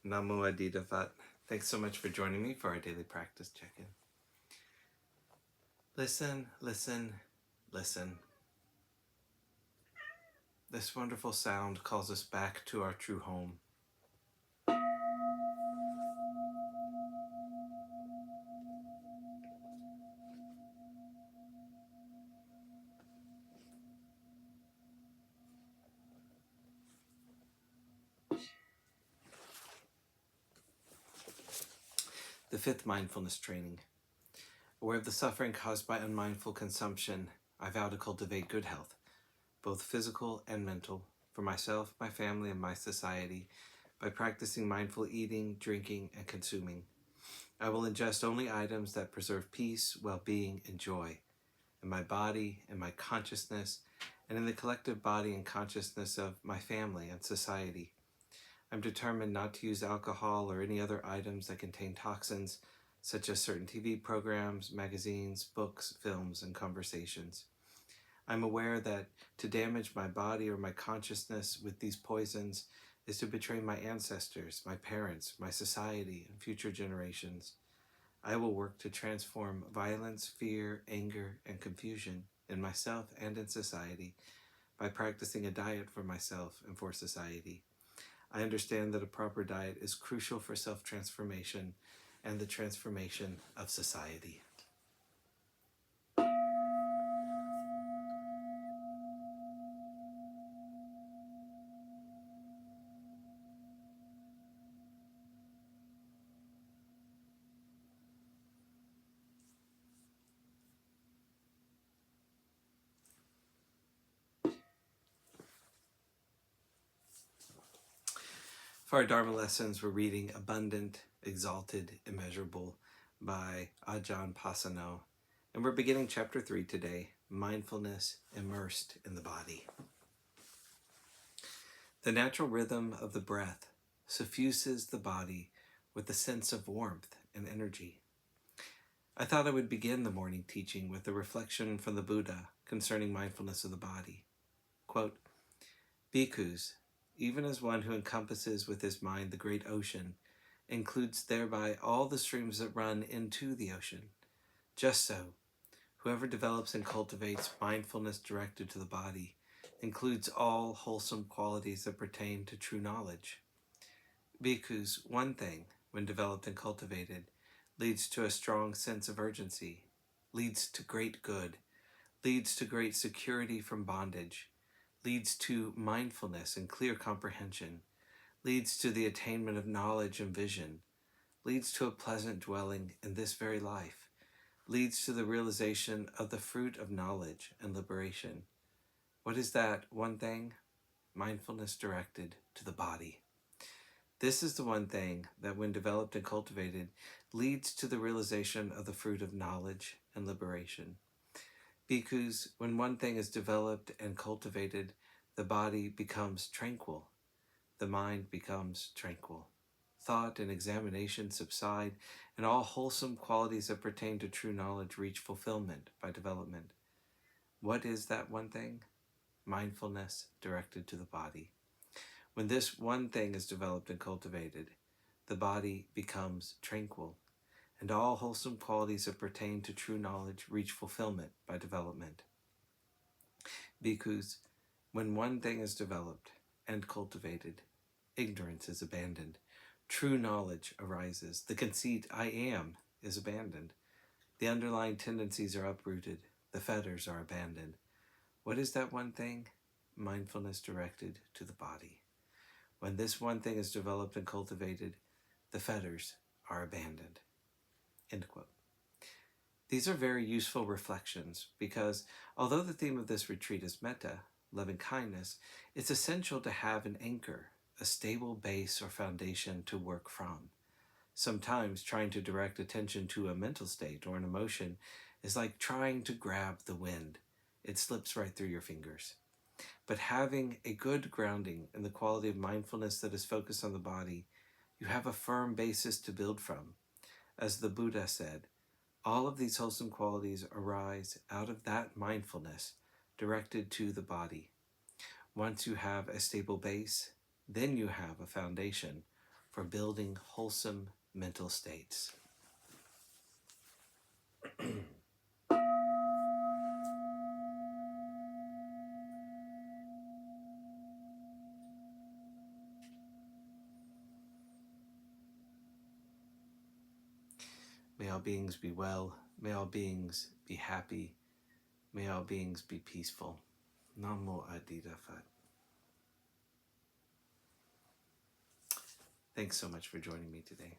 Namo Adida Phat. Thanks so much for joining me for our daily practice check-in. Listen, listen, listen. This wonderful sound calls us back to our true home. The fifth mindfulness training. Aware of the suffering caused by unmindful consumption, I vow to cultivate good health, both physical and mental, for myself, my family, and my society, by practicing mindful eating, drinking, and consuming. I will ingest only items that preserve peace, well-being, and joy, in my body, in my consciousness, and in the collective body and consciousness of my family and society. I'm determined not to use alcohol or any other items that contain toxins, such as certain TV programs, magazines, books, films, and conversations. I'm aware that to damage my body or my consciousness with these poisons is to betray my ancestors, my parents, my society, and future generations. I will work to transform violence, fear, anger, and confusion in myself and in society by practicing a diet for myself and for society. I understand that a proper diet is crucial for self-transformation and the transformation of society. For our Dharma lessons, we're reading Abundant, Exalted, Immeasurable by Ajahn Pasanno. And we're beginning chapter 3 today, Mindfulness Immersed in the Body. The natural rhythm of the breath suffuses the body with a sense of warmth and energy. I thought I would begin the morning teaching with a reflection from the Buddha concerning mindfulness of the body. Quote, Bhikkhus, even as one who encompasses with his mind the great ocean, includes thereby all the streams that run into the ocean. Just so, whoever develops and cultivates mindfulness directed to the body includes all wholesome qualities that pertain to true knowledge. Bhikkhus, one thing, when developed and cultivated, leads to a strong sense of urgency, leads to great good, leads to great security from bondage, leads to mindfulness and clear comprehension, leads to the attainment of knowledge and vision, leads to a pleasant dwelling in this very life, leads to the realization of the fruit of knowledge and liberation. What is that one thing? Mindfulness directed to the body. This is the one thing that, when developed and cultivated, leads to the realization of the fruit of knowledge and liberation. Bhikkhus, when one thing is developed and cultivated, the body becomes tranquil, the mind becomes tranquil. Thought and examination subside, and all wholesome qualities that pertain to true knowledge reach fulfillment by development. What is that one thing? Mindfulness directed to the body. When this one thing is developed and cultivated, the body becomes tranquil, and all wholesome qualities that pertain to true knowledge reach fulfillment by development. Bhikkhus, when one thing is developed and cultivated, ignorance is abandoned, true knowledge arises, the conceit I am is abandoned, the underlying tendencies are uprooted, the fetters are abandoned. What is that one thing? Mindfulness directed to the body. When this one thing is developed and cultivated, the fetters are abandoned. End quote. These are very useful reflections because, although the theme of this retreat is metta, loving kindness, it's essential to have an anchor, a stable base or foundation to work from. Sometimes trying to direct attention to a mental state or an emotion is like trying to grab the wind. It slips right through your fingers. But having a good grounding in the quality of mindfulness that is focused on the body, you have a firm basis to build from. As the Buddha said, all of these wholesome qualities arise out of that mindfulness directed to the body. Once you have a stable base, then you have a foundation for building wholesome mental states. May all beings be well. May all beings be happy. May all beings be peaceful. Namo Adida Phat. Thanks so much for joining me today.